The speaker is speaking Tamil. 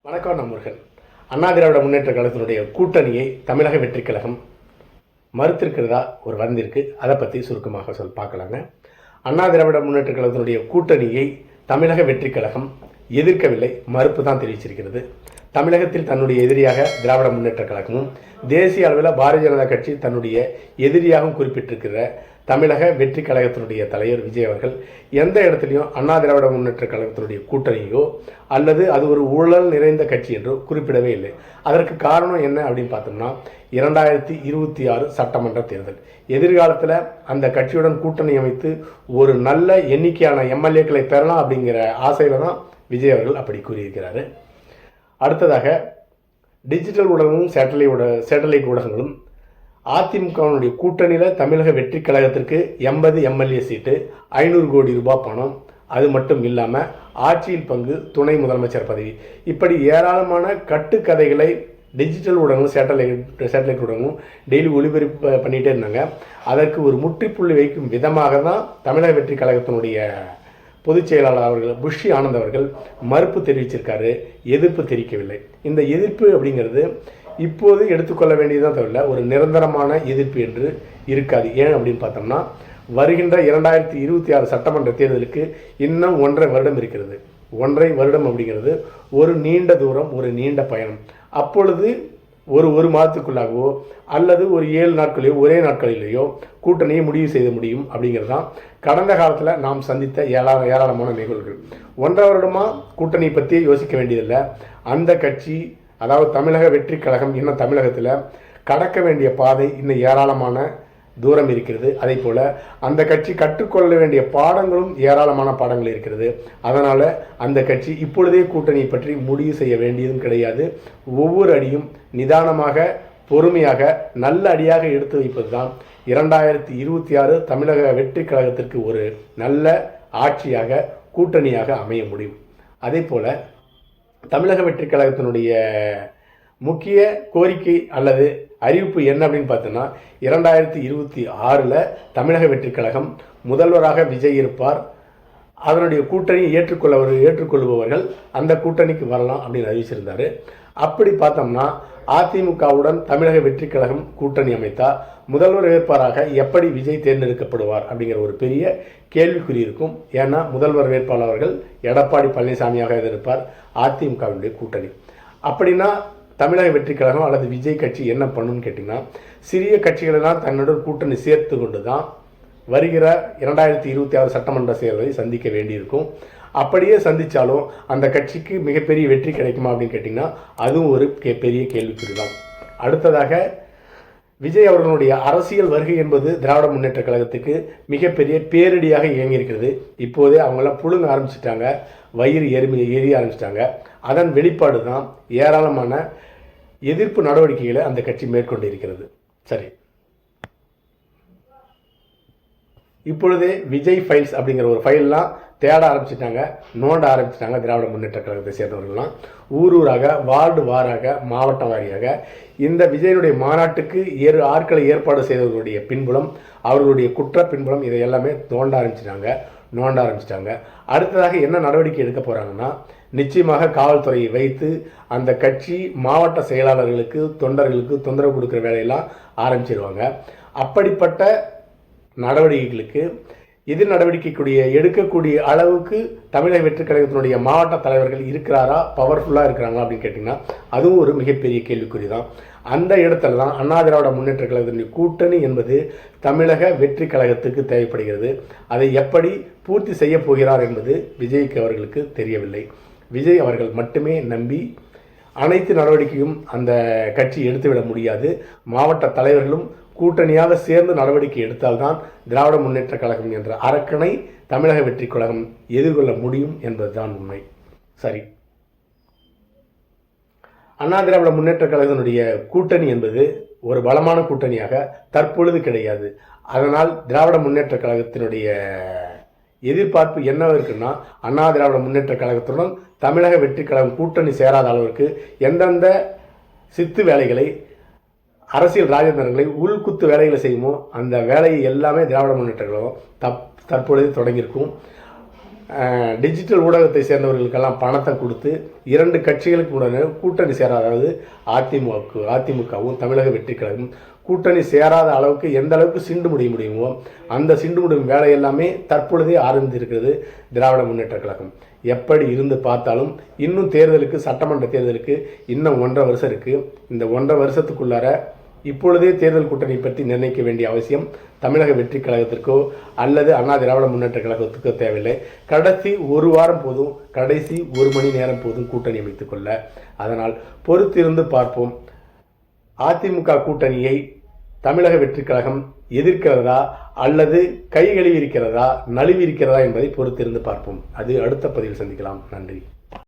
வணக்கம் நண்பர்கள். அண்ணா திராவிட முன்னேற்ற கழகத்தினுடைய கூட்டணியை தமிழக வெற்றி கழகம் மறுத்திருக்கிறதா ஒரு வந்திருக்கு. அதை பற்றி சுருக்கமாக பார்க்கலாங்க. அண்ணா திராவிட முன்னேற்ற கழகத்தினுடைய கூட்டணியை தமிழக வெற்றி கழகம் எதிர்க்கவில்லை, மறுப்பு தான் தெரிவிச்சிருக்கிறது. தமிழகத்தில் தன்னுடைய எதிரியாக திராவிட முன்னேற்ற கழகமும் தேசிய அளவில் பாரதிய ஜனதா கட்சி தன்னுடைய எதிரியாகவும் குறிப்பிட்டிருக்கிற தமிழக வெற்றி கழகத்தினுடைய தலைவர் விஜய் அவர்கள் எந்த இடத்துலையும் அண்ணா திராவிட முன்னேற்ற கழகத்தினுடைய கூட்டணியோ அல்லது அது ஒரு ஊழல் நிறைந்த கட்சி என்றோ குறிப்பிடவே இல்லை. அதற்கு காரணம் என்ன அப்படின்னு பார்த்தோம்னா 2026 சட்டமன்ற தேர்தல். எதிர்காலத்தில் அந்த கட்சியுடன் கூட்டணி அமைத்து ஒரு நல்ல எண்ணிக்கையான எம்எல்ஏக்களை பெறலாம் அப்படிங்கிற ஆசையில் தான் விஜய் அவர்கள் அப்படி கூறியிருக்கிறாரு. அடுத்ததாக டிஜிட்டல் ஊடகமும் சேட்டலைட் ஊடகங்களும் அதிமுகவினுடைய கூட்டணியில் தமிழக வெற்றி கழகத்திற்கு 80 எம்எல்ஏ சீட்டு, 500 கோடி ரூபாய் பணம், அது மட்டும் இல்லாமல் ஆட்சியில் பங்கு, துணை முதலமைச்சர் பதவி, இப்படி ஏராளமான கட்டுக்கதைகளை டிஜிட்டல் ஊடகங்களும் சேட்டலைட் ஊடகமும் டெய்லி ஒளிபரப்பு பண்ணிகிட்டே இருந்தாங்க. அதற்கு ஒரு முற்றுப்புள்ளி வைக்கும் விதமாக தான் தமிழக வெற்றி கழகத்தினுடைய பொதுச் செயலாளர் அவர்கள் புஷி ஆனந்த் அவர்கள் மறுப்பு தெரிவிச்சிருக்காரு, எதிர்ப்பு தெரிவிக்கவில்லை. இந்த எதிர்ப்பு அப்படிங்கிறது இப்போது எடுத்துக்கொள்ள வேண்டியதான் தவிர ஒரு நிரந்தரமான எதிர்ப்பு என்று இருக்காது. ஏன் அப்படின்னு பார்த்தோம்னா வருகின்ற 2026 சட்டமன்ற தேர்தலுக்கு இன்னும் 1.5 வருடம் இருக்கிறது. 1.5 வருடம் அப்படிங்கிறது ஒரு நீண்ட தூரம், ஒரு நீண்ட பயணம். அப்பொழுது ஒரு மாதத்துக்குள்ளாகவோ அல்லது ஒரு 7 நாட்களையோ ஒரே நாட்களிலேயோ கூட்டணியை முடிவு செய்ய முடியும் அப்படிங்கிறது தான் கடந்த காலத்தில் நாம் சந்தித்த ஏராளமான நிகழ்வுகள். 1.5 வருடமாக கூட்டணியை பற்றி யோசிக்க வேண்டியதில்லை. அந்த கட்சி, அதாவது தமிழக வெற்றி கழகம் இன்னும் தமிழகத்தில் கடக்க வேண்டிய பாதை இன்னும் ஏராளமான தூரம் இருக்கிறது. அதே போல் அந்த கட்சி கற்றுக்கொள்ள வேண்டிய பாடங்களும் ஏராளமான பாடங்கள் இருக்கிறது. அதனால் அந்த கட்சி இப்பொழுதே கூட்டணியை பற்றி முடிவு செய்ய வேண்டியதும் கிடையாது. ஒவ்வொரு அடியும் நிதானமாக, பொறுமையாக, நல்ல அடியாக எடுத்து வைப்பது தான் 2026 தமிழக வெற்றி கழகத்திற்கு ஒரு நல்ல ஆட்சியாக, கூட்டணியாக அமைய முடியும். அதே போல் தமிழக வெற்றி கழகத்தினுடைய முக்கிய கோரிக்கை அல்லது அறிவிப்பு என்ன அப்படின்னு பார்த்தோன்னா 2026 தமிழக வெற்றி கழகம் முதல்வராக விஜய் இருப்பார். அதனுடைய கூட்டணியை ஏற்றுக்கொள்பவர்கள் அந்த கூட்டணிக்கு வரலாம் அப்படின்னு அறிவிச்சிருந்தார். அப்படி பார்த்தோம்னா அதிமுகவுடன் தமிழக வெற்றி கழகம் கூட்டணி அமைத்தா முதல்வர் வேட்பாளராக எப்படி விஜய் தேர்ந்தெடுக்கப்படுவார் அப்படிங்கிற ஒரு பெரிய கேள்விக்குறி இருக்கும். ஏன்னா முதல்வர் வேட்பாளர்கள் எடப்பாடி பழனிசாமியாக இருப்பார் அதிமுகவினுடைய கூட்டணி. அப்படின்னா தமிழக வெற்றி கழகம் அல்லது விஜய் கட்சி என்ன பண்ணுன்னு கேட்டிங்கன்னா சிறிய கட்சிகளெல்லாம் தன்னுடன் கூட்டணி சேர்த்து கொண்டு தான் வருகிற 2026 சட்டமன்ற தேர்தலை சந்திக்க வேண்டியிருக்கும். அப்படியே சந்தித்தாலும் அந்த கட்சிக்கு மிகப்பெரிய வெற்றி கிடைக்குமா அப்படின்னு கேட்டிங்கன்னா அதுவும் ஒரு பெரிய கேள்விக்குறி தான். அடுத்ததாக விஜய் அவர்களுடைய அரசியல் வருகை என்பது திராவிட முன்னேற்ற கழகத்துக்கு மிகப்பெரிய பேரிடியாக இயங்கியிருக்கிறது. இப்போதே அவங்களாம் புழுங்க ஆரம்பிச்சிட்டாங்க, வயிறு எரிய ஆரம்பிச்சிட்டாங்க. அதன் வெளிப்பாடு தான் ஏராளமான எதிர்ப்பு நடவடிக்கைகளை அந்த கட்சி மேற்கொண்டு இருக்கிறது. சரி, இப்பொழுதே விஜய் ஃபைல்ஸ் அப்படிங்கிற ஒரு ஃபைல்லாம் தேட ஆரம்பிச்சிட்டாங்க, நோண்ட ஆரம்பிச்சிட்டாங்க. திராவிட முன்னேற்ற கழகத்தை சேர்ந்தவர்கள்லாம் ஊராக, வார்டு வாராக, மாவட்ட வாரியாக இந்த விஜயனுடைய மாநாட்டுக்கு ஆட்களை ஏற்பாடு செய்தவர்களுடைய பின்புலம், அவர்களுடைய குற்ற பின்புலம், இதை எல்லாமே நோண்ட ஆரம்பிச்சிட்டாங்க. அடுத்ததாக என்ன நடவடிக்கை எடுக்க போகிறாங்கன்னா நிச்சயமாக காவல்துறையை வைத்து அந்த கட்சி மாவட்ட செயலாளர்களுக்கு, தொண்டர்களுக்கு தொந்தரவு கொடுக்குற வேலையெல்லாம் ஆரம்பிச்சிருவாங்க. அப்படிப்பட்ட நடவடிக்கைகளுக்கு எதிர் நடவடிக்கைக்கூடிய எடுக்கக்கூடிய அளவுக்கு தமிழக வெற்றி கழகத்தினுடைய மாவட்ட தலைவர்கள் இருக்கிறாரா, பவர்ஃபுல்லாக இருக்கிறாங்களா அப்படின்னு கேட்டிங்கன்னா அதுவும் ஒரு மிகப்பெரிய கேள்விக்குறி தான். அந்த இடத்துல தான் அண்ணா திராவிட முன்னேற்ற கழகத்தினுடைய கூட்டணி என்பது தமிழக வெற்றி கழகத்துக்கு தேவைப்படுகிறது. அதை எப்படி பூர்த்தி செய்ய போகிறார் என்பது விஜய்க்கு அவர்களுக்கு தெரியவில்லை. விஜய் அவர்கள் மட்டுமே நம்பி அனைத்து நடவடிக்கையும் அந்த கட்சி எடுத்துவிட முடியாது. மாவட்ட தலைவர்களும் கூட்டணியாக சேர்ந்து நடவடிக்கை எடுத்தால்தான் திராவிட முன்னேற்ற கழகம் என்ற அரக்கனை தமிழக வெற்றி கழகம் எதிர்கொள்ள முடியும் என்பதுதான் உண்மை. சரி, அண்ணா திராவிட முன்னேற்ற கழகத்தினுடைய கூட்டணி என்பது ஒரு பலமான கூட்டணியாக தற்பொழுது கிடையாது. அதனால் திராவிட முன்னேற்ற கழகத்தினுடைய எதிர்பார்ப்பு என்ன இருக்குன்னா அண்ணா திராவிட முன்னேற்ற கழகத்துடன் தமிழக வெற்றி கழகம் கூட்டணி சேராத அளவிற்கு எந்தெந்த சித்து வேலைகளை, அரசியல் ராஜதந்திரங்களை, உள்குத்து வேலைகளை செய்யுமோ அந்த வேலையை எல்லாமே திராவிட முன்னேற்ற கழகம் தற்பொழுது தொடங்கியிருக்கும். டிஜிட்டல் ஊடகத்தை சேர்ந்தவர்களுக்கெல்லாம் பணத்தை கொடுத்து 2 கட்சிகளுக்கு உடனே கூட்டணி சேராத, அதாவது அதிமுகவும் தமிழக வெற்றி கழகம் கூட்டணி சேராத அளவுக்கு எந்த அளவுக்கு சிண்டு முடியுமோ அந்த சிண்டு முடியும் வேலை எல்லாமே தற்பொழுதே ஆரம்பித்திருக்கிறது திராவிட முன்னேற்ற கழகம். எப்படி இருந்து பார்த்தாலும் இன்னும் தேர்தலுக்கு, சட்டமன்ற தேர்தலுக்கு இன்னும் 1.5 வருஷம் இருக்குது. இந்த 1.5 வருஷத்துக்குள்ளார இப்பொழுதே தேர்தல் கூட்டணி பற்றி நிர்ணயிக்க வேண்டிய அவசியம் தமிழக வெற்றி கழகத்திற்கோ அல்லது அண்ணா திராவிட முன்னேற்ற கழகத்துக்கோ தேவையில்லை. கடைசி 1 வாரம் போதும், கடைசி 1 மணி நேரம் போதும் கூட்டணி அமைத்துக் கொள்ள. அதனால் பொறுத்திருந்து பார்ப்போம். அதிமுக கூட்டணியை தமிழக வெற்றி கழகம் எதிர்க்கிறதா அல்லது கை கழுவி இருக்கிறதா, நழுவி இருக்கிறதா என்பதை பொறுத்திருந்து பார்ப்போம். அது அடுத்த பதிவில் சந்திக்கலாம். நன்றி.